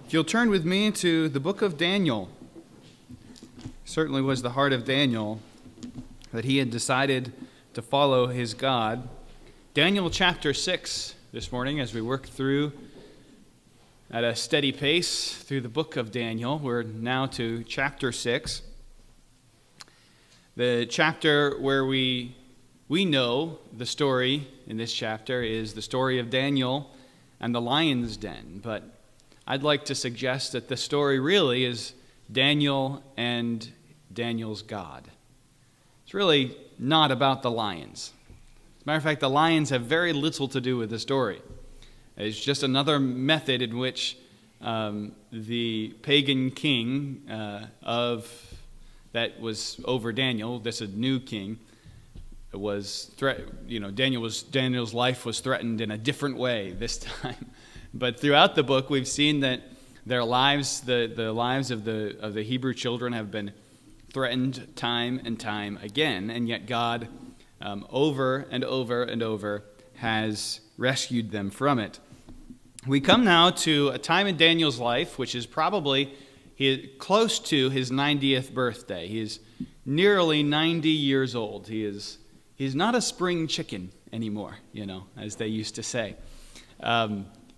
If you'll turn with me to the book of Daniel. Certainly was the heart of Daniel that he had decided to follow his God. Daniel chapter 6 this morning as we work through at a steady pace through the book of Daniel. We're now to chapter 6. The chapter where we know the story in this chapter is the story of Daniel and the lion's den. But I'd like to suggest that the story really is Daniel and Daniel's God. It's really not about the lions. As a matter of fact, the lions have very little to do with the story. It's just another method in which the pagan king that was over Daniel, this a new king, Daniel's life was threatened in a different way this time. But throughout the book, we've seen that their lives, the lives of the Hebrew children, have been threatened time and time again, and yet God, over and over and over, has rescued them from it. We come now to a time in Daniel's life, which is probably close to his 90th birthday. He is nearly 90 years old. He's not a spring chicken anymore, as they used to say.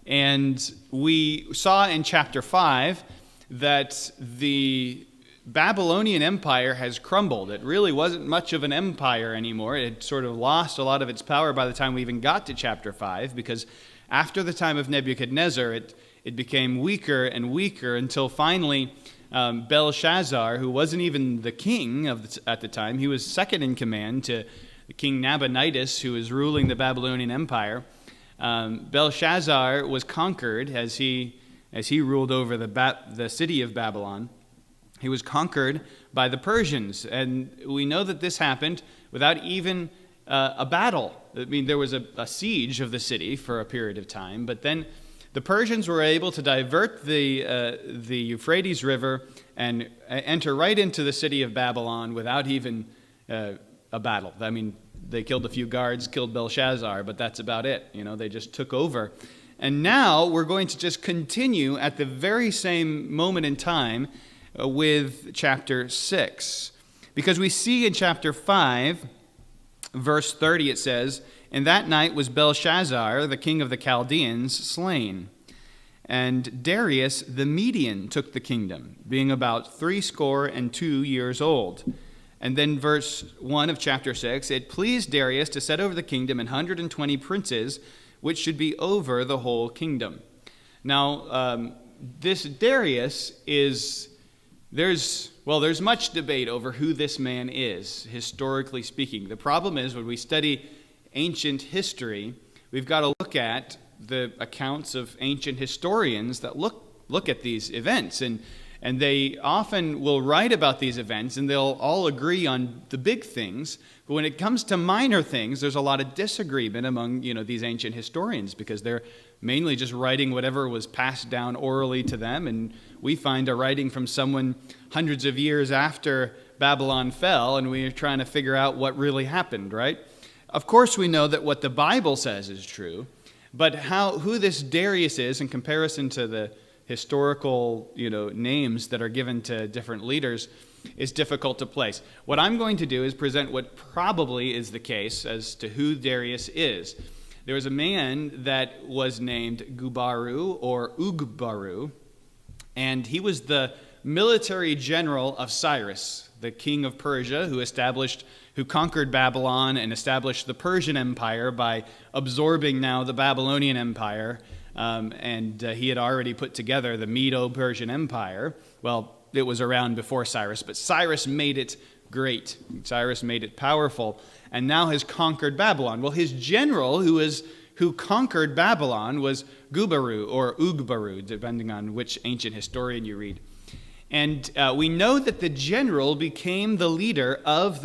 And we saw in chapter 5 that the Babylonian Empire has crumbled. It really wasn't much of an empire anymore. It had sort of lost a lot of its power by the time we even got to chapter 5, because after the time of Nebuchadnezzar, it became weaker and weaker until finally Belshazzar, who wasn't even the king at the time, he was second in command to King Nabonidus, who was ruling the Babylonian Empire. Belshazzar was conquered as he ruled over the city of Babylon. He was conquered by the Persians, and we know that this happened without even a battle. I mean, there was a siege of the city for a period of time, but then the Persians were able to divert the Euphrates River and enter right into the city of Babylon without even a battle. I mean, they killed a few guards, killed Belshazzar, but that's about it. They just took over. And now we're going to just continue at the very same moment in time with chapter 6. Because we see in chapter 5, verse 30, it says, "And that night was Belshazzar, the king of the Chaldeans, slain. And Darius the Median took the kingdom, being about 62 years old." And then verse 1 of chapter 6, "It pleased Darius to set over the kingdom 120 princes, which should be over the whole kingdom." Now, this Darius there's much debate over who this man is, historically speaking. The problem is, when we study ancient history, we've got to look at the accounts of ancient historians that look at these events, and they often will write about these events, and they'll all agree on the big things. But when it comes to minor things, there's a lot of disagreement among these ancient historians, because they're mainly just writing whatever was passed down orally to them. And we find a writing from someone hundreds of years after Babylon fell, and we're trying to figure out what really happened, right? Of course, we know that what the Bible says is true, but who this Darius is in comparison to the historical, names that are given to different leaders is difficult to place. What I'm going to do is present what probably is the case as to who Darius is. There was a man that was named Gubaru or Ugbaru, and he was the military general of Cyrus, the king of Persia, who conquered Babylon and established the Persian Empire by absorbing now the Babylonian Empire. And he had already put together the Medo-Persian Empire. Well, it was around before Cyrus, but Cyrus made it great. Cyrus made it powerful, and now has conquered Babylon. Well, his general who conquered Babylon was Gubaru or Ugbaru, depending on which ancient historian you read. And we know that the general became the leader of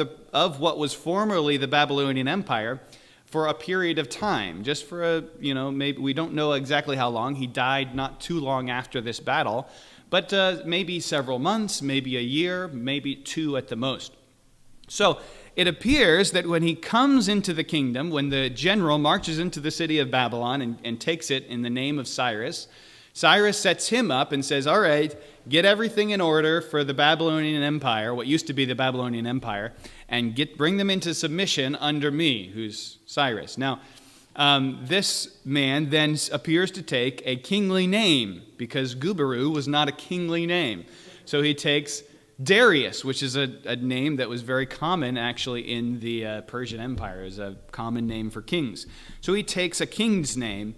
what was formerly the Babylonian Empire for a period of time, just for maybe we don't know exactly how long. He died not too long after this battle, but maybe several months, maybe a year, maybe 2 at the most. So it appears that when he comes into the kingdom, when the general marches into the city of Babylon and takes it in the name of Cyrus, Cyrus sets him up and says, all right, get everything in order for the Babylonian Empire, what used to be the Babylonian Empire, and bring them into submission under me, who's Cyrus. Now, this man then appears to take a kingly name, because Gubaru was not a kingly name. So he takes Darius, which is a name that was very common actually in the Persian Empire. It was a common name for kings. So he takes a king's name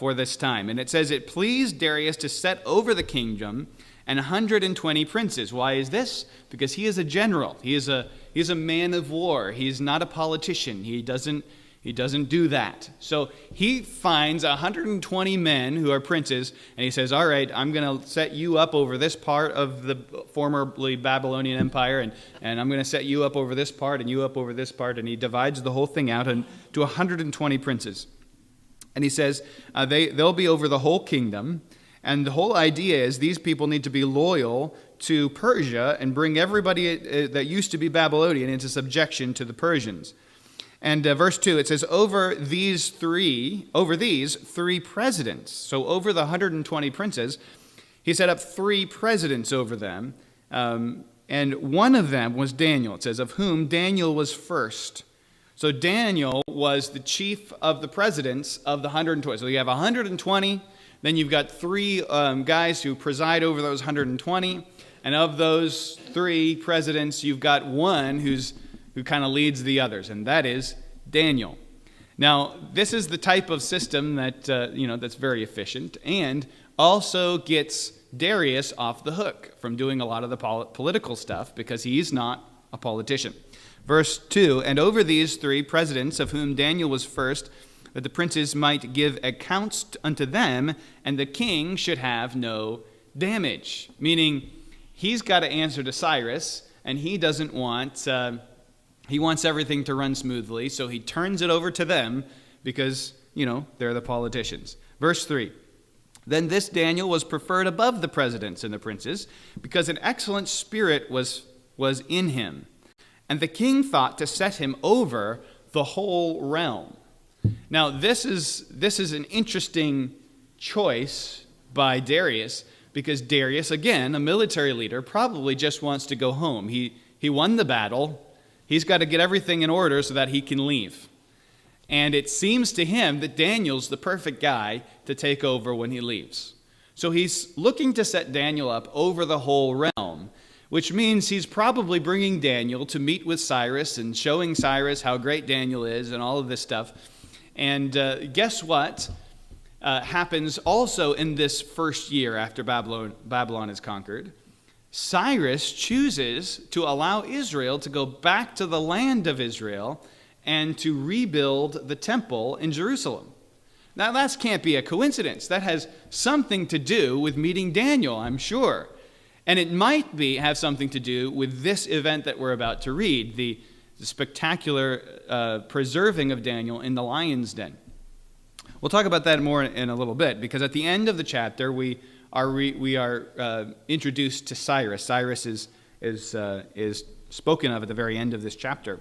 for this time. And it says, it pleased Darius to set over the kingdom and 120 princes. Why is this? Because he is a general. He is a man of war. He's not a politician. He doesn't do that. So he finds 120 men who are princes, and he says, all right, I'm going to set you up over this part of the formerly Babylonian Empire, and I'm going to set you up over this part, and you up over this part, and he divides the whole thing out into 120 princes. And he says they'll be over the whole kingdom, and the whole idea is these people need to be loyal to Persia and bring everybody that used to be Babylonian into subjection to the Persians. And verse 2, it says, over these three presidents, so over the 120 princes, he set up 3 presidents over them, and one of them was Daniel. It says, of whom Daniel was first. So Daniel was the chief of the presidents of the 120. So you have 120, then you've got 3 guys who preside over those 120, and of those 3 presidents, you've got one who kind of leads the others, and that is Daniel. Now, this is the type of system that that's very efficient, and also gets Darius off the hook from doing a lot of the political stuff, because he's not a politician. Verse 2, and over these 3 presidents, of whom Daniel was first, that the princes might give accounts unto them, and the king should have no damage. Meaning, he's got to answer to Cyrus, and he doesn't want... He wants everything to run smoothly, so he turns it over to them because, they're the politicians. Verse 3, then this Daniel was preferred above the presidents and the princes because an excellent spirit was in him. And the king thought to set him over the whole realm. Now, this is an interesting choice by Darius, because Darius, again, a military leader, probably just wants to go home. He won the battle. He's got to get everything in order so that he can leave. And it seems to him that Daniel's the perfect guy to take over when he leaves. So he's looking to set Daniel up over the whole realm, which means he's probably bringing Daniel to meet with Cyrus and showing Cyrus how great Daniel is and all of this stuff. And guess what happens also in this first year after Babylon is conquered? Cyrus chooses to allow Israel to go back to the land of Israel and to rebuild the temple in Jerusalem. Now, that can't be a coincidence. That has something to do with meeting Daniel, I'm sure. And it might have something to do with this event that we're about to read, the spectacular preserving of Daniel in the lion's den. We'll talk about that more in a little bit, because at the end of the chapter, we are introduced to Cyrus. Cyrus is spoken of at the very end of this chapter.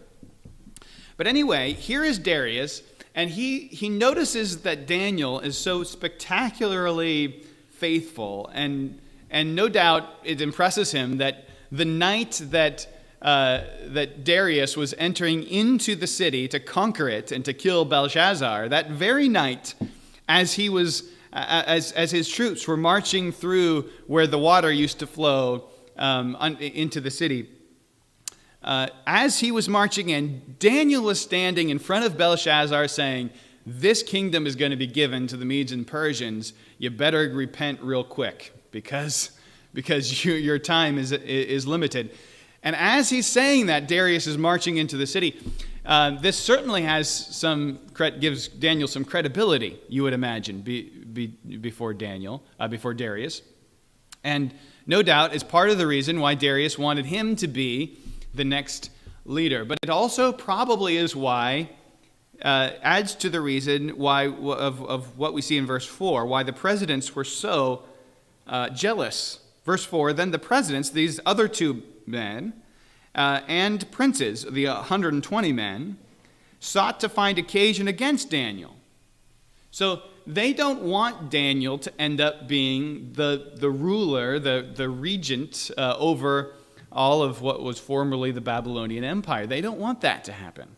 But anyway, here is Darius, and he notices that Daniel is so spectacularly faithful, and no doubt it impresses him that the night that Darius was entering into the city to conquer it and to kill Belshazzar, that very night, as his troops were marching through where the water used to flow into the city, as he was marching in, Daniel was standing in front of Belshazzar saying, this kingdom is going to be given to the Medes and Persians. You better repent real quick because your time is limited. And as he's saying that, Darius is marching into the city. This certainly gives Daniel some credibility, you would imagine, before Darius. And no doubt is part of the reason why Darius wanted him to be the next leader. But it also probably is why, adds to the reason why of what we see in verse 4, why the presidents were so jealous. Verse 4, then the presidents, these other 2 men, and princes, the 120 men, sought to find occasion against Daniel. So they don't want Daniel to end up being the ruler, the regent over all of what was formerly the Babylonian Empire. They don't want that to happen.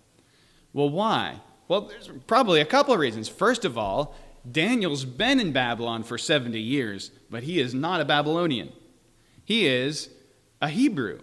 Well, why? Well, there's probably a couple of reasons. First of all, Daniel's been in Babylon for 70 years, but he is not a Babylonian. He is a Hebrew.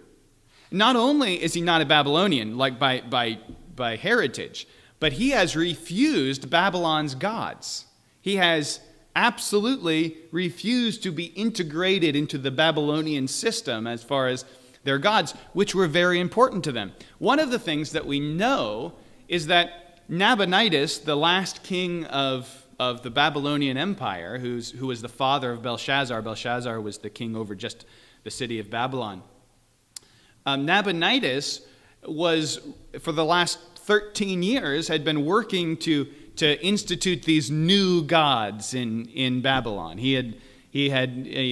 Not only is he not a Babylonian, like by heritage, but he has refused Babylon's gods. He has absolutely refused to be integrated into the Babylonian system as far as their gods, which were very important to them. One of the things that we know is that Nabonidus, the last king of the Babylonian Empire, who was the father of Belshazzar. Belshazzar was the king over just the city of Babylon. Nabonidus was, for the last 13 years, had been working to institute these new gods in Babylon. He had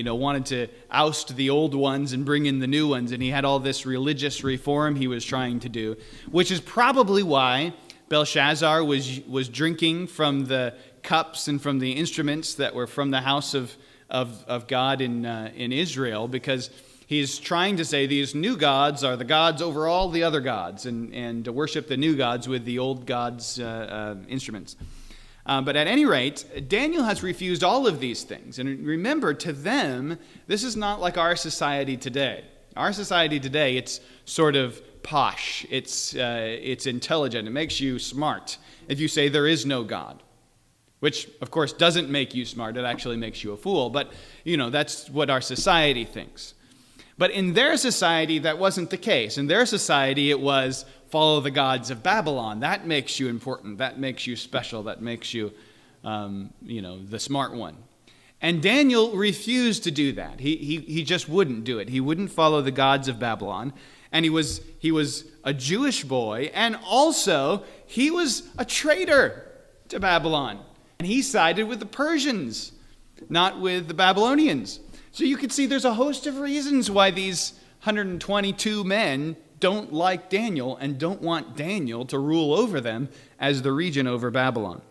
wanted to oust the old ones and bring in the new ones, and he had all this religious reform he was trying to do, which is probably why Belshazzar was drinking from the cups and from the instruments that were from the house of God in Israel, because he's trying to say these new gods are the gods over all the other gods, and to worship the new gods with the old gods' instruments. But at any rate, Daniel has refused all of these things. And remember, to them, this is not like our society today. Our society today, it's sort of posh. It's intelligent. It makes you smart if you say there is no God, which, of course, doesn't make you smart. It actually makes you a fool. But, that's what our society thinks. But in their society, that wasn't the case. In their society, it was follow the gods of Babylon. That makes you important. That makes you special. That makes you, the smart one. And Daniel refused to do that. He just wouldn't do it. He wouldn't follow the gods of Babylon. And he was a Jewish boy, and also he was a traitor to Babylon. And he sided with the Persians, not with the Babylonians. So you can see there's a host of reasons why these 122 men don't like Daniel and don't want Daniel to rule over them as the regent over Babylon.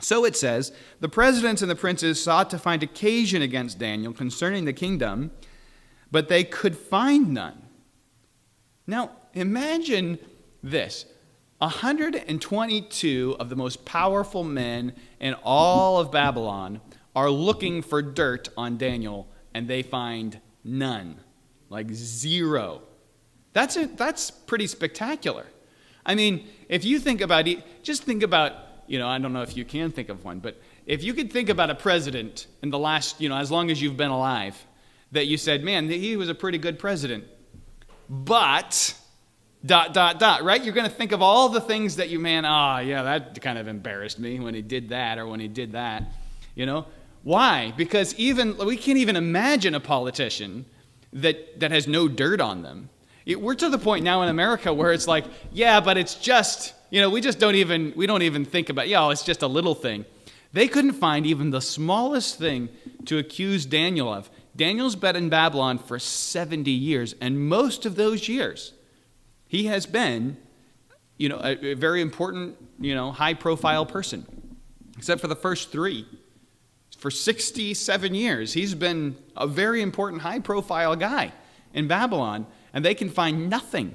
So it says, the presidents and the princes sought to find occasion against Daniel concerning the kingdom, but they could find none. Now, imagine this. 122 of the most powerful men in all of Babylon are looking for dirt on Daniel, and they find none, like zero. That's pretty spectacular. I mean, if you think about it, just think about, I don't know if you can think of one, but if you could think about a president in the last, as long as you've been alive, that you said, man, he was a pretty good president, but ... right? You're going to think of all the things that that kind of embarrassed me when he did that or when he did that. Why? Because we can't even imagine a politician that has no dirt on them. We're to the point now in America where it's like, yeah, but it's just, we don't even think about, it's just a little thing. They couldn't find even the smallest thing to accuse Daniel of. Daniel's been in Babylon for 70 years, and most of those years, he has been, a very important, high-profile person, except for the first 3. For 67 years, he's been a very important, high-profile guy in Babylon, and they can find nothing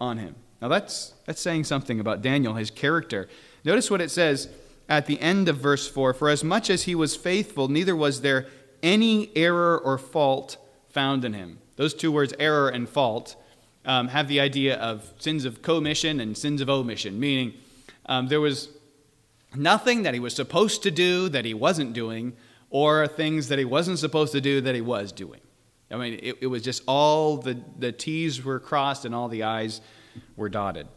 on him. Now, that's saying something about Daniel, his character. Notice what it says at the end of verse 4, for as much as he was faithful, neither was there any error or fault found in him. Those two words, error and fault, have the idea of sins of commission and sins of omission, meaning there was nothing that he was supposed to do that he wasn't doing, or things that he wasn't supposed to do that he was doing. I mean, it was just all the T's were crossed and all the I's were dotted.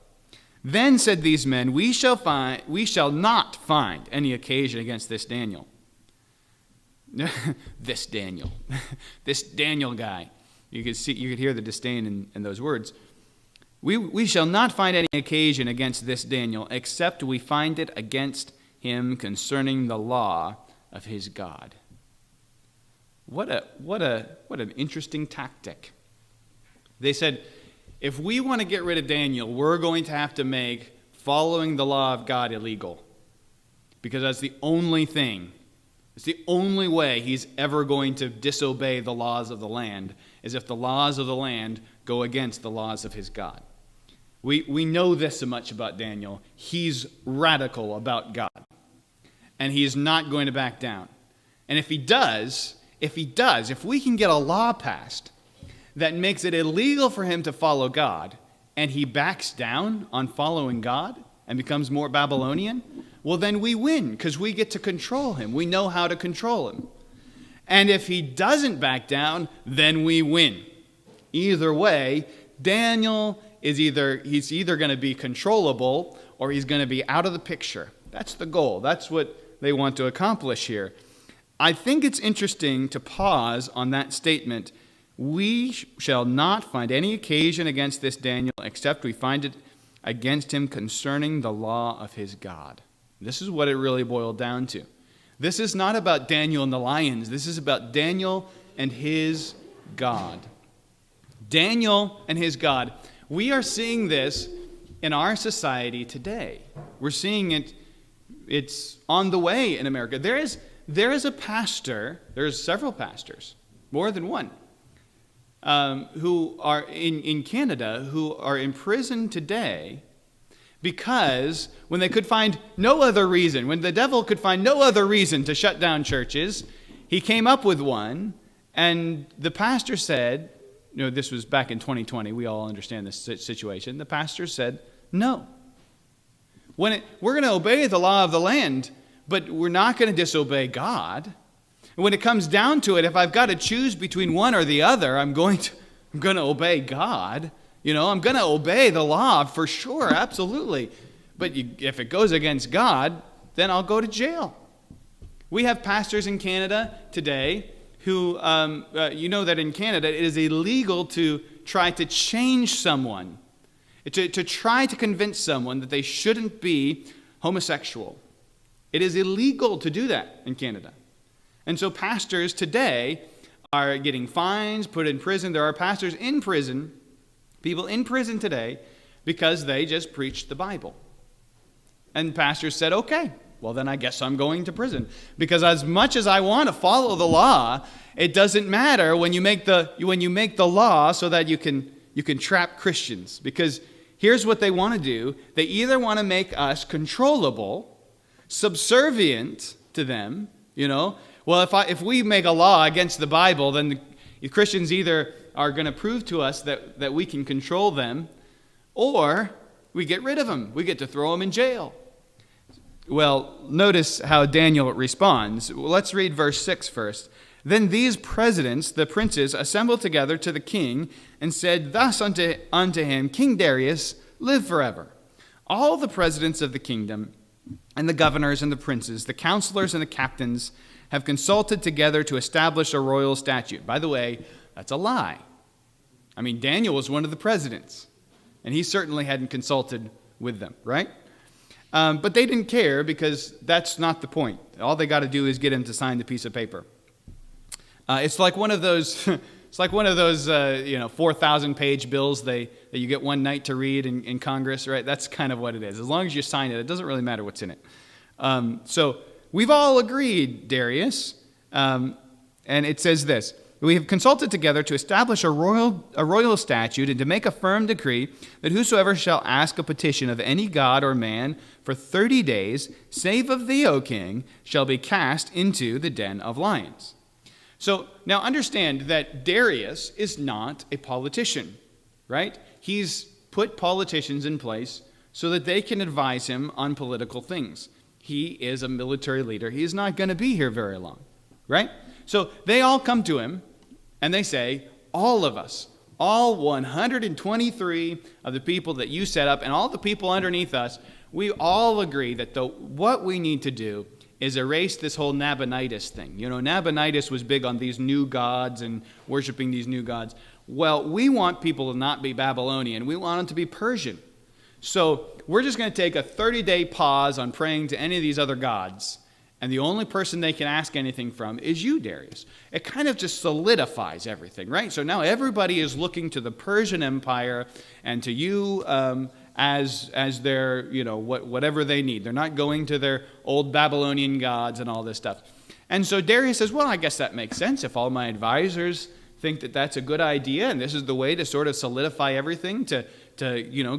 Then said these men, we shall not find any occasion against this Daniel. This Daniel guy. You could hear the disdain in those words. We shall not find any occasion against this Daniel, except we find it against him concerning the law of his God. What an interesting tactic. They said, if we want to get rid of Daniel, we're going to have to make following the law of God illegal. because that's the only thing. It's the only way he's ever going to disobey the laws of the land, is if the laws of the land go against the laws of his God. We know this much about Daniel. He's radical about God, and he is not going to back down. And if we can get a law passed that makes it illegal for him to follow God, and he backs down on following God and becomes more Babylonian, well, then we win, because we get to control him. We know how to control him. And if he doesn't back down, then we win. Either way, Daniel is he's either going to be controllable or he's going to be out of the picture. That's the goal. That's what they want to accomplish here. I think it's interesting to pause on that statement. We shall not find any occasion against this Daniel, except we find it against him concerning the law of his God. This is what it really boiled down to. This is not about Daniel and the lions. This is about Daniel and his God. Daniel and his God. We are seeing this in our society today. We're seeing it. It's on the way in America. There is a pastor, there's several pastors, more than one, who are in Canada, who are in prison today because when they could find no other reason, when the devil could find no other reason to shut down churches, he came up with one, and the pastor said, this was back in 2020, we all understand this situation, the pastor said, no. We're going to obey the law of the land, but we're not going to disobey God. And when it comes down to it, if I've got to choose between one or the other, I'm going to obey God. I'm going to obey the law for sure, absolutely. But if it goes against God, then I'll go to jail. We have pastors in Canada today who, that in Canada it is illegal to try to change someone, to try to convince someone that they shouldn't be homosexual. It is illegal to do that in Canada. And so pastors today are getting fines, put in prison. There are pastors in prison, people in prison today, because they just preached the Bible. And pastors said, okay, well then I guess I'm going to prison. Because as much as I want to follow the law, it doesn't matter when you make the law so that you can trap Christians. Because here's what they want to do. They either want to make us controllable, subservient to them, Well, if we make a law against the Bible, then the Christians either are going to prove to us that we can control them, or we get rid of them. We get to throw them in jail. Well, notice how Daniel responds. Let's read verse 6 first. Then these presidents, the princes, assembled together to the king and said thus unto him, King Darius, live forever. All the presidents of the kingdom and the governors and the princes, the counselors and the captains, have consulted together to establish a royal statute. By the way, that's a lie. Daniel was one of the presidents, and he certainly hadn't consulted with them, right? But they didn't care, because that's not the point. All they got to do is get him to sign the piece of paper. It's like one of those 4,000-page bills that you get one night to read in Congress, right? That's kind of what it is. As long as you sign it, it doesn't really matter what's in it. So we've all agreed, Darius, and it says this: we have consulted together to establish a royal statute and to make a firm decree that whosoever shall ask a petition of any god or man for 30 days, save of thee, O king, shall be cast into the den of lions. So now understand that Darius is not a politician, right? He's put politicians in place so that they can advise him on political things. He is a military leader. He's not going to be here very long, right? So they all come to him and they say, all of us, all 123 of the people that you set up and all the people underneath us, we all agree that what we need to do is erase this whole Nabonidus thing. Nabonidus was big on these new gods and worshiping these new gods. Well, we want people to not be Babylonian. We want them to be Persian. So we're just going to take a 30-day pause on praying to any of these other gods. And the only person they can ask anything from is you, Darius. It kind of just solidifies everything, right? So now everybody is looking to the Persian Empire and to you as their, whatever they need. They're not going to their old Babylonian gods and all this stuff. And so Darius says, well, I guess that makes sense. If all my advisors think that that's a good idea, and this is the way to sort of solidify everything, to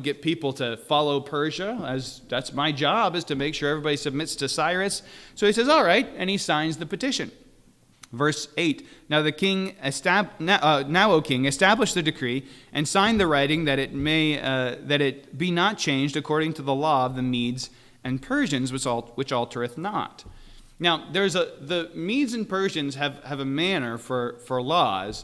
get people to follow Persia, as that's my job, is to make sure everybody submits to Cyrus. So he says, all right, and he signs the petition. Verse 8, now, O king, establish the decree and sign the writing that it be not changed according to the law of the Medes and Persians, which altereth not. Now, the Medes and Persians have a manner for laws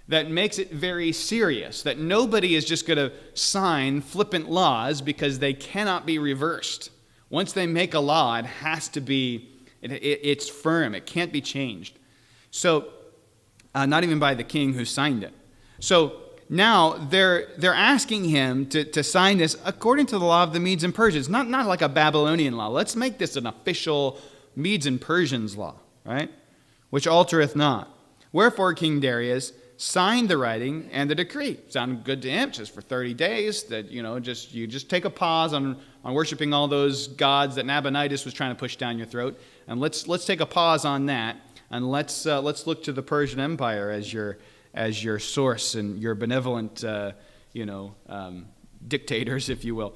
that makes it very serious, that nobody is just going to sign flippant laws because they cannot be reversed. Once they make a law, it has to be, it's firm, it can't be changed. So, not even by the king who signed it. So now they're asking him to sign this according to the law of the Medes and Persians, not like a Babylonian law. Let's make this an official Medes and Persians law, right? Which altereth not. Wherefore King Darius signed the writing and the decree. Sounded good to him, just for 30 days, that you just take a pause on worshiping all those gods that Nabonidus was trying to push down your throat, and let's take a pause on that. And let's look to the Persian Empire as your source and your benevolent, dictators, if you will.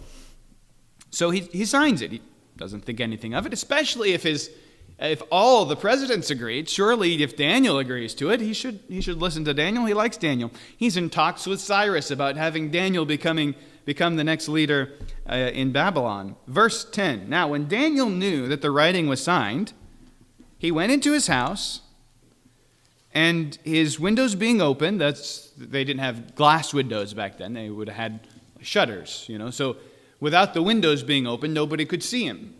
So he signs it. He doesn't think anything of it, especially if all the presidents agreed. Surely, if Daniel agrees to it, he should listen to Daniel. He likes Daniel. He's in talks with Cyrus about having Daniel become the next leader in Babylon. Verse 10. Now, when Daniel knew that the writing was signed, he went into his house, and his windows being open, they didn't have glass windows back then. They would have had shutters, So without the windows being open, nobody could see him.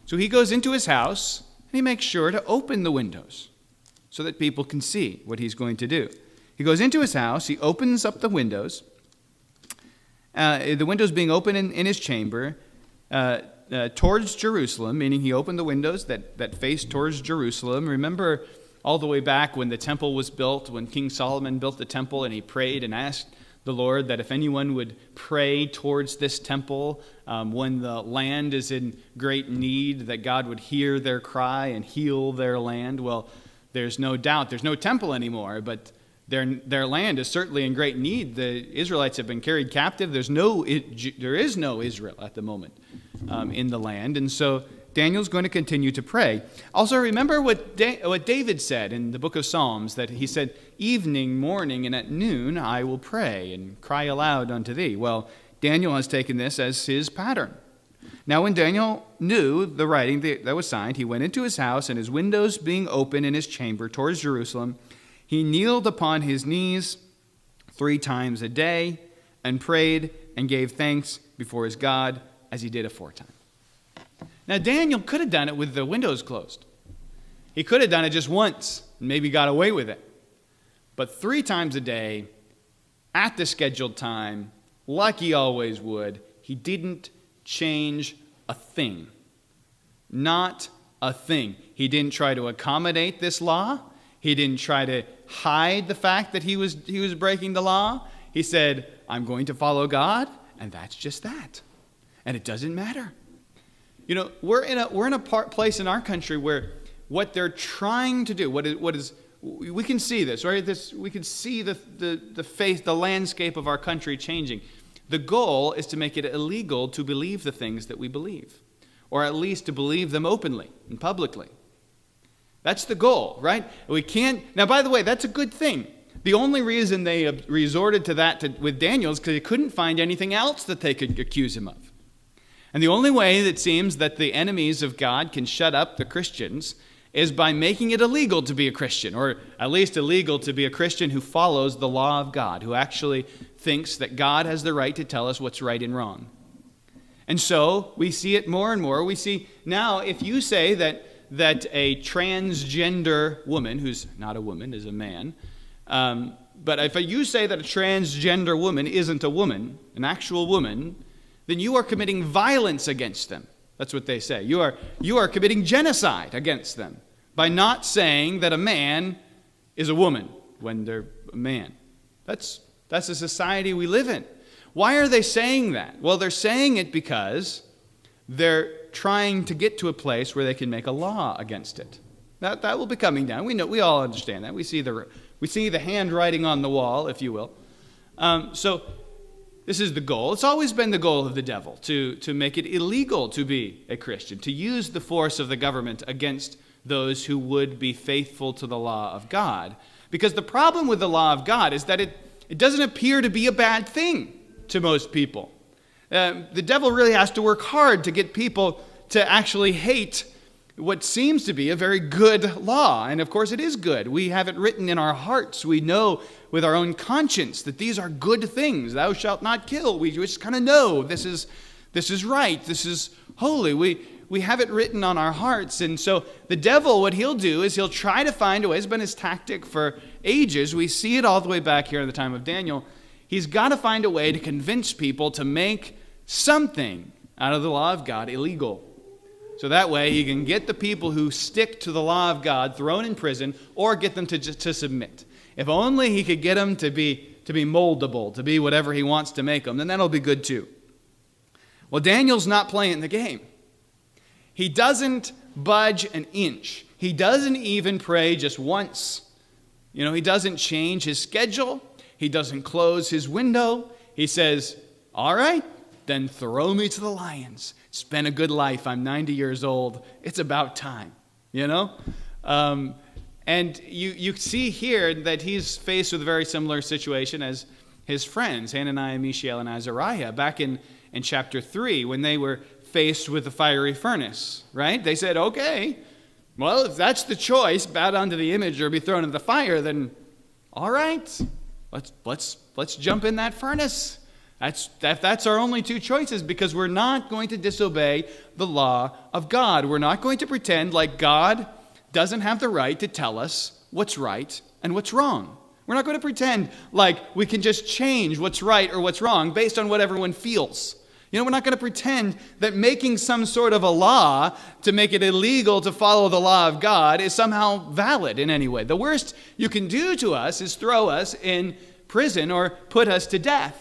So he goes into his house, and he makes sure to open the windows so that people can see what he's going to do. He goes into his house, he opens up the windows, the windows being open in his chamber, towards Jerusalem, meaning he opened the windows that faced towards Jerusalem. Remember all the way back when the temple was built, when King Solomon built the temple, and he prayed and asked the Lord that if anyone would pray towards this temple when the land is in great need, that God would hear their cry and heal their land. Well, there's no doubt, there's no temple anymore, but their land is certainly in great need. The Israelites have been carried captive. There is no Israel at the moment in the land. And so Daniel's going to continue to pray. Also, remember what David said in the book of Psalms, that he said, evening, morning, and at noon I will pray and cry aloud unto thee. Well, Daniel has taken this as his pattern. Now, when Daniel knew the writing that was signed, he went into his house, and his windows being open in his chamber towards Jerusalem, he kneeled upon his knees 3 times a day and prayed and gave thanks before his God as he did aforetime. Now, Daniel could have done it with the windows closed. He could have done it just once and maybe got away with it. But 3 times a day, at the scheduled time, like he always would, he didn't change a thing. Not a thing. He didn't try to accommodate this law. He didn't try to hide the fact that he was breaking the law. He said, I'm going to follow God, and that's just that. And it doesn't matter. We're in a place in our country where what they're trying to do, we can see this, right? We can see the landscape of our country changing. The goal is to make it illegal to believe the things that we believe, or at least to believe them openly and publicly. That's the goal, right? We can't. Now, by the way, that's a good thing. The only reason they resorted to that with Daniel is because they couldn't find anything else that they could accuse him of. And the only way that seems that the enemies of God can shut up the Christians is by making it illegal to be a Christian, or at least illegal to be a Christian who follows the law of God, who actually thinks that God has the right to tell us what's right and wrong. And so we see it more and more. We see now, if you say that a transgender woman, who's not a woman, is a man, but if you say that a transgender woman isn't a woman, an actual woman, then you are committing violence against them. That's what they say. You are committing genocide against them by not saying that a man is a woman when they're a man. That's the society we live in. Why are they saying that? Well, they're saying it because they're trying to get to a place where they can make a law against it. That will be coming down. We all understand that. We see the handwriting on the wall, if you will. So this is the goal. It's always been the goal of the devil to make it illegal to be a Christian, to use the force of the government against those who would be faithful to the law of God. Because the problem with the law of God is that it doesn't appear to be a bad thing to most people. The devil really has to work hard to get people to actually hate what seems to be a very good law. And of course it is good. We have it written in our hearts. We know with our own conscience that these are good things. Thou shalt not kill. We just kind of know this is right. This is holy. We have it written on our hearts. And so the devil, what he'll do is he'll try to find a way. It's been his tactic for ages. We see it all the way back here in the time of Daniel. He's got to find a way to convince people to make something out of the law of God illegal. So that way he can get the people who stick to the law of God thrown in prison or get them to submit. If only he could get them to be moldable, to be whatever he wants to make them, then that'll be good too. Well, Daniel's not playing the game. He doesn't budge an inch. He doesn't even pray just once. He doesn't change his schedule. He doesn't close his window. He says, all right, then throw me to the lions. It's been a good life. I'm 90 years old. It's about time, And you see here that he's faced with a very similar situation as his friends, Hananiah, Mishael, and Azariah, back in chapter 3 when they were faced with the fiery furnace, right? They said, okay, well, if that's the choice, bow down to the image or be thrown into the fire, then all right, let's jump in that furnace. That's our only two choices, because we're not going to disobey the law of God. We're not going to pretend like God doesn't have the right to tell us what's right and what's wrong. We're not going to pretend like we can just change what's right or what's wrong based on what everyone feels. We're not going to pretend that making some sort of a law to make it illegal to follow the law of God is somehow valid in any way. The worst you can do to us is throw us in prison or put us to death.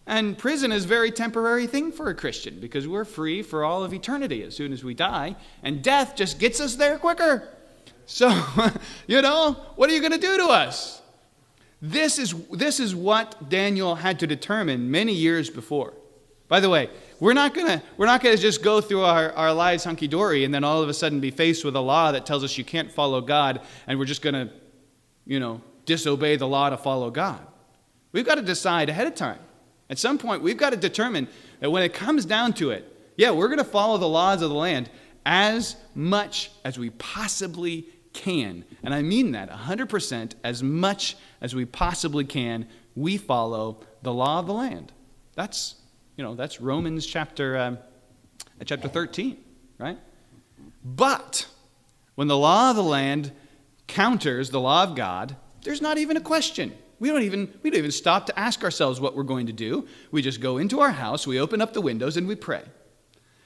And prison is a very temporary thing for a Christian because we're free for all of eternity as soon as we die. And death just gets us there quicker. So, what are you going to do to us? This is what Daniel had to determine many years before. By the way, we're not gonna just go through our lives hunky-dory and then all of a sudden be faced with a law that tells us you can't follow God and we're just going to, disobey the law to follow God. We've got to decide ahead of time. At some point, we've got to determine that when it comes down to it, we're going to follow the laws of the land as much as we possibly can. And I mean that 100%, as much as we possibly can, we follow the law of the land. That's Romans chapter 13, right? But when the law of the land counters the law of God, there's not even a question. We don't even stop to ask ourselves what we're going to do. We just go into our house, we open up the windows, and we pray.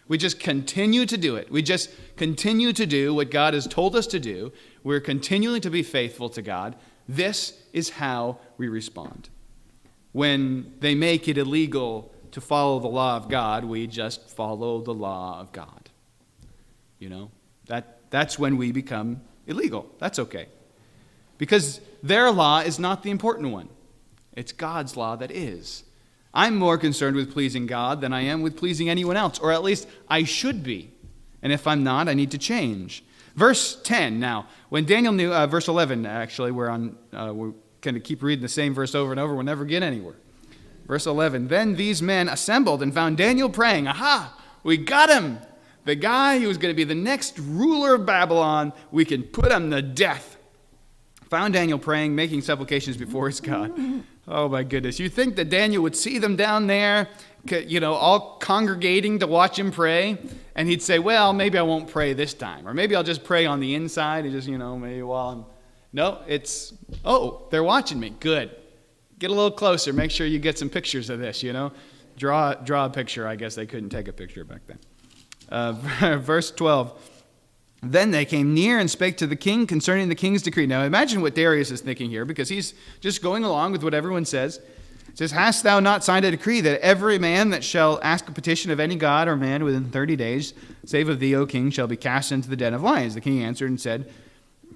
We just continue to do it. We just continue to do what God has told us to do. We're continuing to be faithful to God. This is how we respond. When they make it illegal to follow the law of God, we just follow the law of God. That's when we become illegal. That's okay. Because their law is not the important one. It's God's law that is. I'm more concerned with pleasing God than I am with pleasing anyone else, or at least I should be. And if I'm not, I need to change. Verse 10 now. When Daniel knew, verse 11 actually, we're going to keep reading the same verse over and over. We'll never get anywhere. Verse 11, then these men assembled and found Daniel praying. Aha, we got him. The guy who was going to be the next ruler of Babylon, we can put him to death. Found Daniel praying, making supplications before his God. Oh my goodness. You think that Daniel would see them down there, all congregating to watch him pray, and he'd say, well, maybe I won't pray this time, or maybe I'll just pray on the inside and just, maybe while I'm... No, it's, they're watching me. Good. Get a little closer. Make sure you get some pictures of this, Draw a picture. I guess they couldn't take a picture back then. Verse 12. Then they came near and spake to the king concerning the king's decree. Now imagine what Darius is thinking here, because he's just going along with what everyone says. It says, hast thou not signed a decree that every man that shall ask a petition of any god or man within 30 days, save of thee, O king, shall be cast into the den of lions? The king answered and said,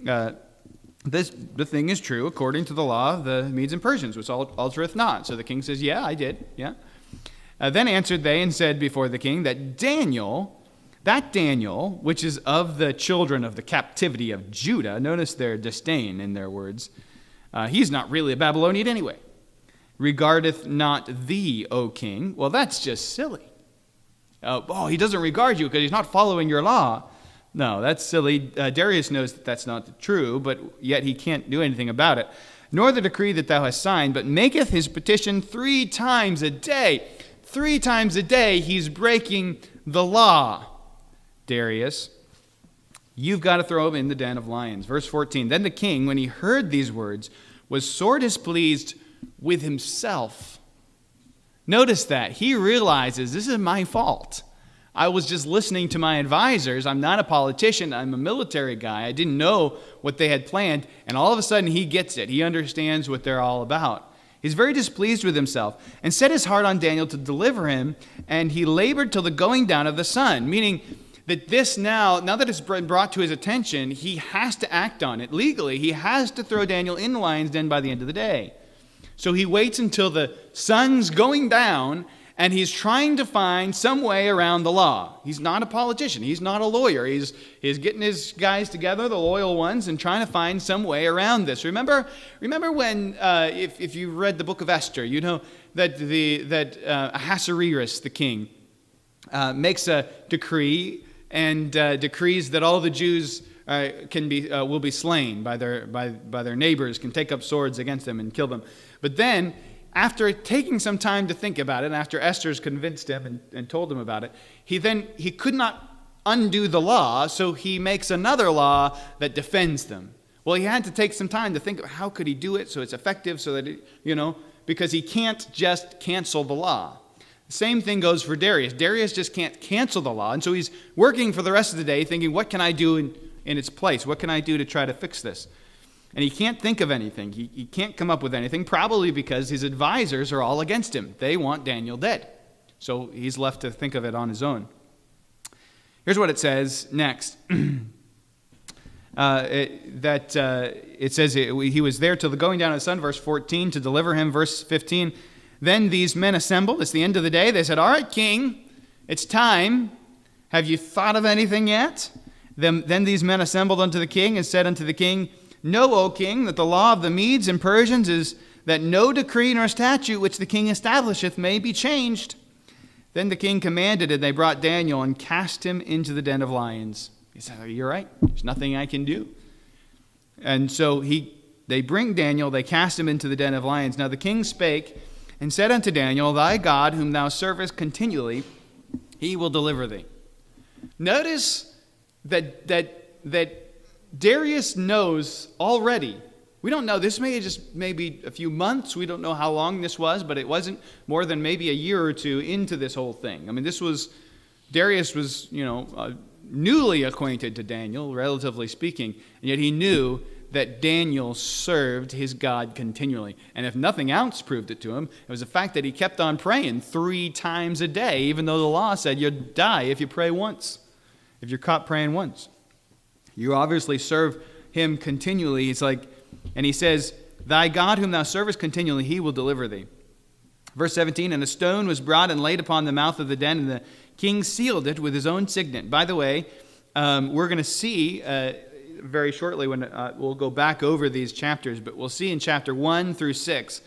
the thing is true according to the law of the Medes and Persians, which altereth not. So the king says, yeah, I did, yeah. Then answered they and said before the king that Daniel, which is of the children of the captivity of Judah, notice their disdain in their words, he's not really a Babylonian anyway, regardeth not thee, O king. Well, that's just silly. He doesn't regard you because he's not following your law. No, that's silly. Darius knows that that's not true, but yet he can't do anything about it. Nor the decree that thou hast signed, but maketh his petition 3 times a day. 3 times a day he's breaking the law. Darius, you've got to throw him in the den of lions. Verse 14, then the king, when he heard these words, was sore displeased with himself. Notice that. He realizes this is my fault. I was just listening to my advisors. I'm not a politician. I'm a military guy. I didn't know what they had planned. And all of a sudden, he gets it. He understands what they're all about. He's very displeased with himself and set his heart on Daniel to deliver him. And he labored till the going down of the sun, meaning that this now that it's been brought to his attention, he has to act on it legally. He has to throw Daniel in the lion's den by the end of the day. So he waits until the sun's going down, and he's trying to find some way around the law. He's not a politician. He's not a lawyer. He's getting his guys together, the loyal ones, and trying to find some way around this. Remember when, if you read the book of Esther, you know that Ahasuerus, the king, makes a decree and decrees that all the Jews will be slain by their neighbors, can take up swords against them and kill them. But then, after taking some time to think about it, and after Esther's convinced him and told him about it, he could not undo the law, so he makes another law that defends them. Well, he had to take some time to think of how could he do it so it's effective, so that because he can't just cancel the law. The same thing goes for Darius. Darius just can't cancel the law, and so he's working for the rest of the day thinking, what can I do in its place? What can I do to try to fix this? And he can't think of anything. He can't come up with anything, probably because his advisors are all against him. They want Daniel dead. So he's left to think of it on his own. Here's what it says next. It says he was there till the going down of the sun, verse 14, to deliver him, verse 15. Then these men assembled. It's the end of the day. They said, all right, king, it's time. Have you thought of anything yet? Then these men assembled unto the king and said unto the king, know, O king, that the law of the Medes and Persians is that no decree nor statute which the king establisheth may be changed. Then the king commanded, and they brought Daniel and cast him into the den of lions. He said, you're right. There's nothing I can do. And so they bring Daniel, they cast him into the den of lions. Now the king spake and said unto Daniel, thy God, whom thou servest continually, he will deliver thee. Notice that Darius knows already. We don't know. This may just maybe a few months. We don't know how long this was, but it wasn't more than maybe a year or two into this whole thing. I mean, Darius was, newly acquainted to Daniel, relatively speaking, and yet he knew that Daniel served his God continually. And if nothing else proved it to him, it was the fact that he kept on praying 3 times a day, even though the law said you'd die if you pray once, if you're caught praying once. You obviously serve him continually. And he says, thy God whom thou servest continually, he will deliver thee. Verse 17, and a stone was brought and laid upon the mouth of the den, and the king sealed it with his own signet. By the way, we're going to see very shortly when we'll go back over these chapters, but we'll see in chapter 1 through 6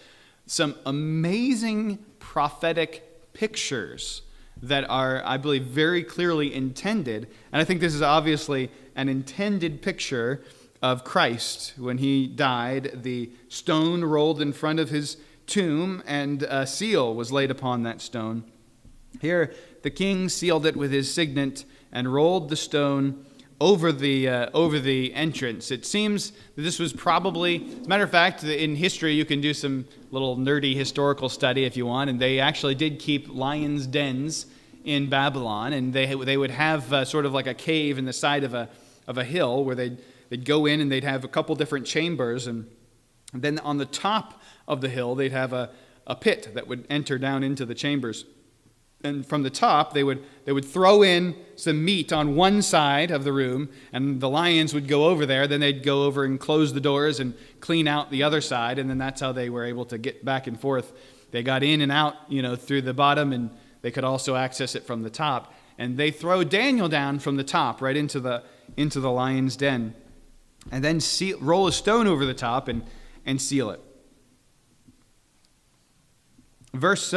some amazing prophetic pictures that are, I believe, very clearly intended. And I think this is obviously an intended picture of Christ. When he died, the stone rolled in front of his tomb, and a seal was laid upon that stone. Here, the king sealed it with his signet and rolled the stone over the entrance. It seems that this was probably, as a matter of fact, in history you can do some little nerdy historical study if you want, and they actually did keep lions' dens in Babylon, and they would have sort of like a cave in the side of a hill where they'd go in and they'd have a couple different chambers, and then on the top of the hill they'd have a a pit that would enter down into the chambers. And from the top, they would throw in some meat on one side of the room, and the lions would go over there. Then they'd go over and close the doors and clean out the other side, and then that's how they were able to get back and forth. They got in and out, through the bottom, and they could also access it from the top. And they throw Daniel down from the top right into the lion's den, and then roll a stone over the top and seal it. Verse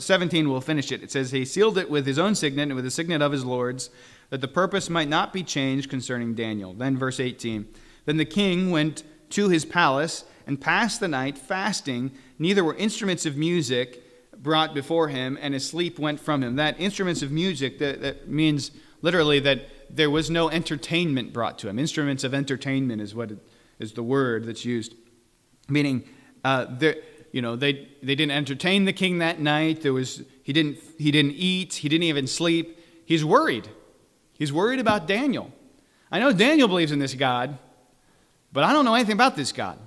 17, we'll finish it. It says, he sealed it with his own signet and with the signet of his lords, that the purpose might not be changed concerning Daniel. Then verse 18, then the king went to his palace and passed the night fasting. Neither were instruments of music brought before him, and his sleep went from him. That instruments of music, that means literally that there was no entertainment brought to him. Instruments of entertainment is the word that's used, meaning they didn't entertain the king that night. He didn't eat. He didn't even sleep. He's worried. He's worried about Daniel. I know Daniel believes in this God, but I don't know anything about this God.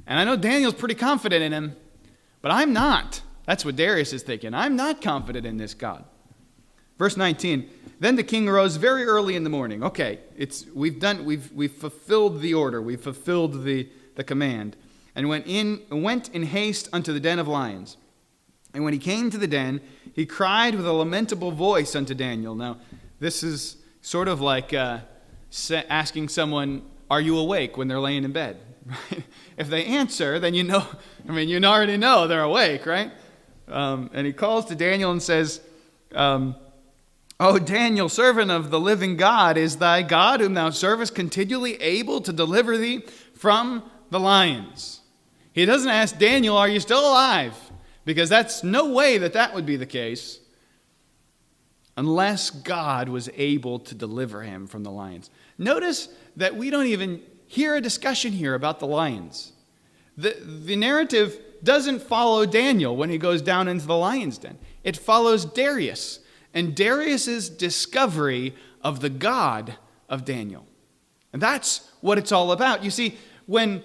And I know Daniel's pretty confident in him, but I'm not. That's what Darius is thinking. I'm not confident in this God. Verse 19. Then the king arose very early in the morning. Okay, we've fulfilled the order. We've fulfilled the command. And went in haste unto the den of lions. And when he came to the den, he cried with a lamentable voice unto Daniel. Now, this is sort of like asking someone, are you awake, when they're laying in bed? Right? If they answer, then you already know they're awake, right? And he calls to Daniel and says, O Daniel, servant of the living God, is thy God, whom thou servest, continually able to deliver thee from the lions? He doesn't ask Daniel, are you still alive? Because that's no way that would be the case unless God was able to deliver him from the lions. Notice that we don't even hear a discussion here about the lions. The narrative doesn't follow Daniel when he goes down into the lion's den. It follows Darius and Darius's discovery of the God of Daniel. And that's what it's all about. You see, when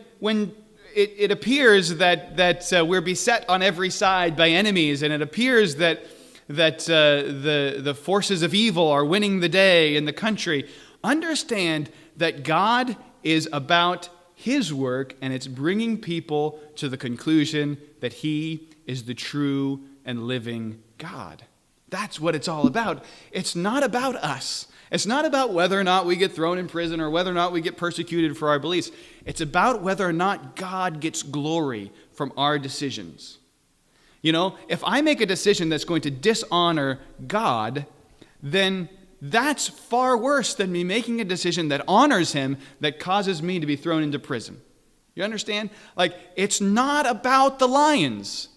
it appears that we're beset on every side by enemies, and it appears that the forces of evil are winning the day in the country, understand that God is about his work, and it's bringing people to the conclusion that he is the true and living God. That's what it's all about. It's not about us. It's not about whether or not we get thrown in prison or whether or not we get persecuted for our beliefs. It's about whether or not God gets glory from our decisions. If I make a decision that's going to dishonor God, then that's far worse than me making a decision that honors him, that causes me to be thrown into prison. You understand? It's not about the lions.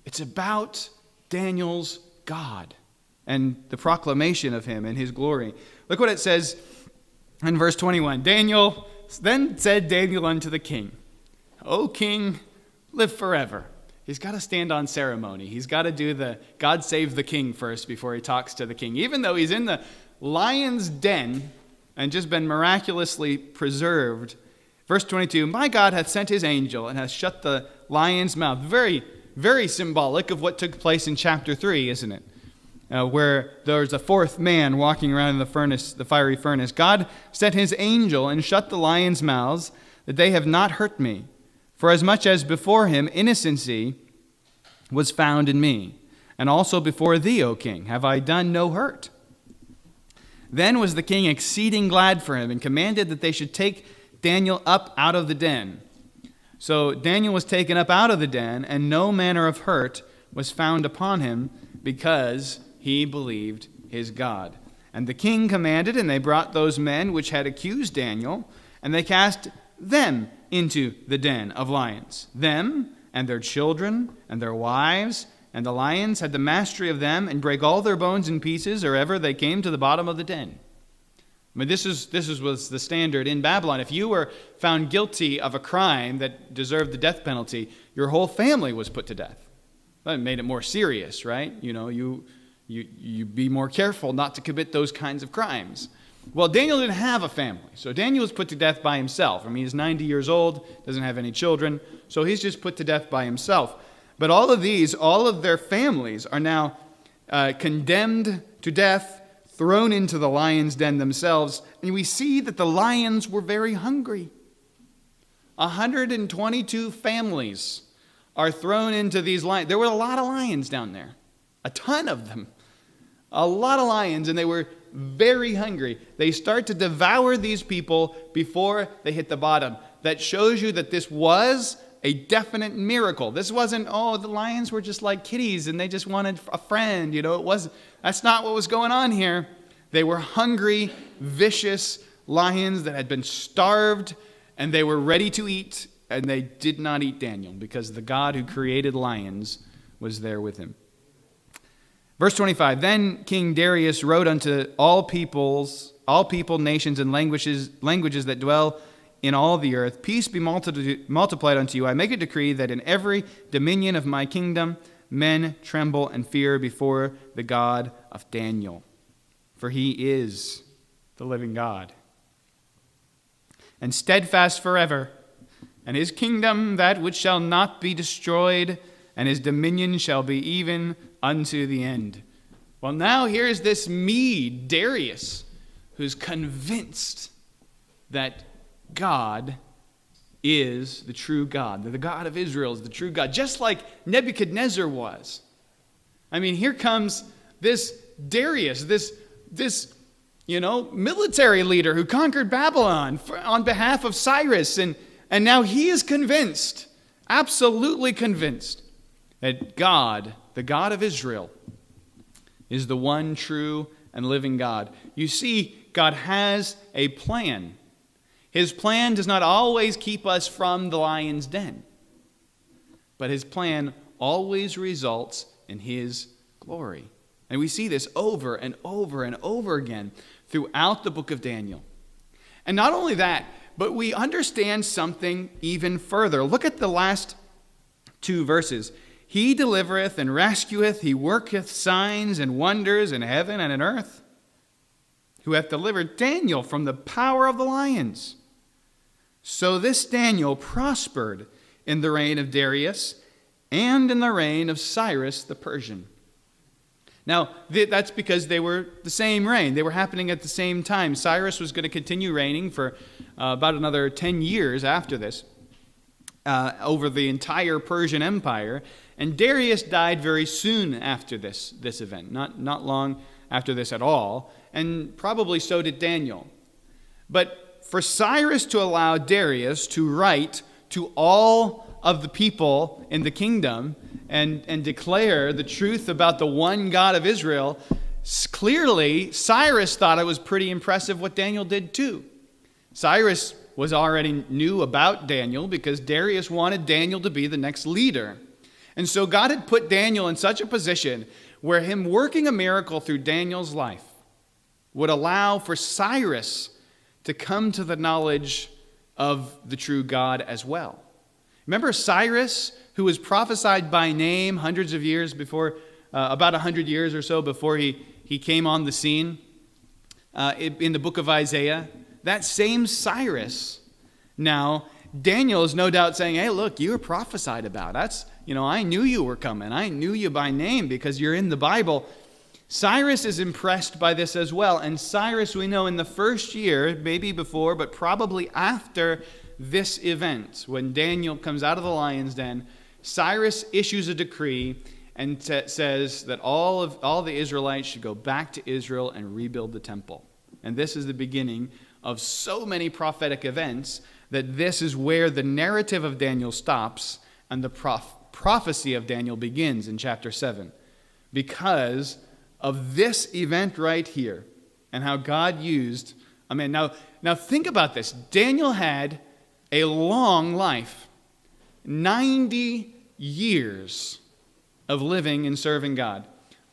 It's about Daniel's God and the proclamation of him and his glory. Look what it says in verse 21. Then said Daniel unto the king, O king, live forever. He's got to stand on ceremony. He's got to do the God save the king first before he talks to the king. Even though he's in the lion's den and just been miraculously preserved. Verse 22, my God hath sent his angel and hath shut the lion's mouth. Very, very symbolic of what took place in chapter 3, isn't it? Where there's a fourth man walking around in the fiery furnace. God sent his angel and shut the lions' mouths, that they have not hurt me. For as much as before him innocency was found in me, and also before thee, O king, have I done no hurt. Then was the king exceeding glad for him, and commanded that they should take Daniel up out of the den. So Daniel was taken up out of the den, and no manner of hurt was found upon him, because he believed his God. And the king commanded, and they brought those men which had accused Daniel, and they cast them into the den of lions, them and their children and their wives, and the lions had the mastery of them, and brake all their bones in pieces, or ever they came to the bottom of the den. I mean, this was the standard in Babylon. If you were found guilty of a crime that deserved the death penalty, your whole family was put to death. That made it more serious, right? You be more careful not to commit those kinds of crimes. Well, Daniel didn't have a family, so Daniel was put to death by himself. I mean, he's 90 years old, doesn't have any children, so he's just put to death by himself. But all of their families are now condemned to death, thrown into the lion's den themselves. And we see that the lions were very hungry. 122 families are thrown into these lions. There were a lot of lions down there, a ton of them. A lot of lions, and they were very hungry. They start to devour these people before they hit the bottom. That shows you that this was a definite miracle. This wasn't, the lions were just like kitties and they just wanted a friend. That's not what was going on here. They were hungry, vicious lions that had been starved, and they were ready to eat, and they did not eat Daniel because the God who created lions was there with him. Verse 25, then King Darius wrote unto all people, nations, and languages that dwell in all the earth, peace be multiplied unto you. I make a decree that in every dominion of my kingdom men tremble and fear before the God of Daniel, for he is the living God, and steadfast forever, and his kingdom that which shall not be destroyed, and his dominion shall be even unto the end. Well, now here's this Mede, Darius, who's convinced that God is the true God, that the God of Israel is the true God, just like Nebuchadnezzar was. I mean, here comes this Darius, this military leader who conquered Babylon on behalf of Cyrus, and now he is convinced, absolutely convinced, that God, the God of Israel, is the one true and living God. You see, God has a plan. His plan does not always keep us from the lion's den, but his plan always results in his glory. And we see this over and over and over again throughout the book of Daniel. And not only that, but we understand something even further. Look at the last two verses. He delivereth and rescueth, he worketh signs and wonders in heaven and in earth, who hath delivered Daniel from the power of the lions. So this Daniel prospered in the reign of Darius and in the reign of Cyrus the Persian. Now, that's because they were the same reign. They were happening at the same time. Cyrus was going to continue reigning for about another 10 years after this, over the entire Persian Empire. And Darius died very soon after this event, not long after this at all, and probably so did Daniel. But for Cyrus to allow Darius to write to all of the people in the kingdom and declare the truth about the one God of Israel, clearly Cyrus thought it was pretty impressive what Daniel did too. Cyrus was already knew about Daniel because Darius wanted Daniel to be the next leader. And so God had put Daniel in such a position where him working a miracle through Daniel's life would allow for Cyrus to come to the knowledge of the true God as well. Remember Cyrus, who was prophesied by name hundreds of years before, about 100 years or so before he came on the scene in the book of Isaiah? That same Cyrus, now, Daniel is no doubt saying, hey, look, you were prophesied about. I knew you were coming. I knew you by name because you're in the Bible. Cyrus is impressed by this as well. And Cyrus, we know in the first year, maybe before, but probably after this event, when Daniel comes out of the lion's den, Cyrus issues a decree and says that all the Israelites should go back to Israel and rebuild the temple. And this is the beginning of so many prophetic events that this is where the narrative of Daniel stops and the prophecy of Daniel begins in chapter 7. Because of this event right here and how God used, now think about this. Daniel had a long life, 90 years of living and serving God.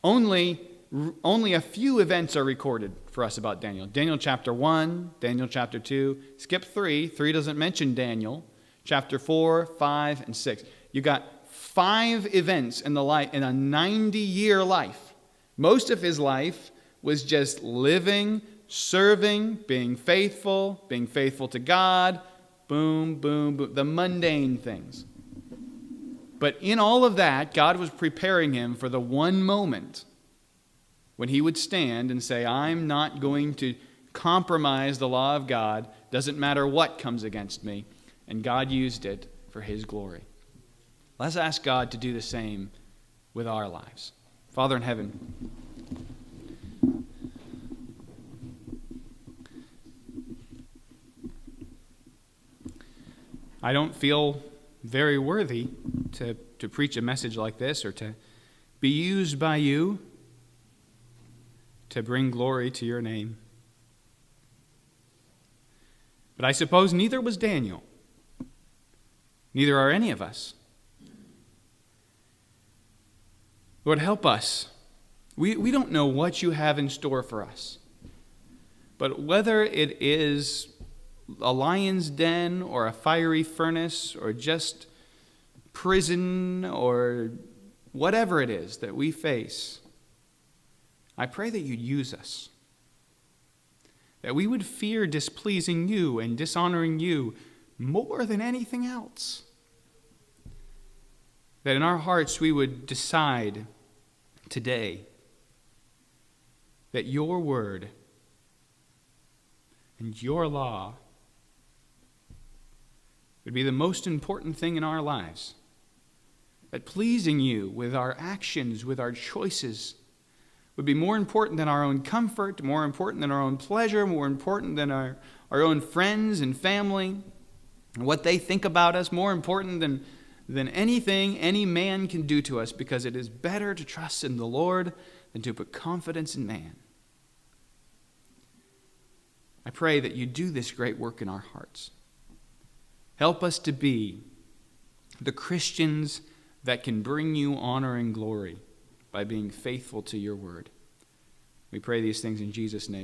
Only a few events are recorded for us about Daniel. Daniel chapter 1, Daniel chapter 2, skip 3. 3 doesn't mention Daniel. Chapter 4, 5, and 6. You got 5 events in a 90-year life. Most of his life was just living, serving, being faithful to God, boom, boom, boom, the mundane things. But in all of that, God was preparing him for the one moment when he would stand and say, I'm not going to compromise the law of God. Doesn't matter what comes against me. And God used it for his glory. Let's ask God to do the same with our lives. Father in heaven, I don't feel very worthy to preach a message like this or to be used by you to bring glory to your name. But I suppose neither was Daniel. Neither are any of us. Lord, help us. We don't know what you have in store for us. But whether it is a lion's den or a fiery furnace or just prison or whatever it is that we face, I pray that you'd use us. That we would fear displeasing you and dishonoring you more than anything else. That in our hearts we would decide today that your word and your law would be the most important thing in our lives. That pleasing you with our actions, with our choices, would be more important than our own comfort, more important than our own pleasure, more important than our own friends and family, and what they think about us, more important than anything any man can do to us, because it is better to trust in the Lord than to put confidence in man. I pray that you do this great work in our hearts. Help us to be the Christians that can bring you honor and glory by being faithful to your word. We pray these things in Jesus' name.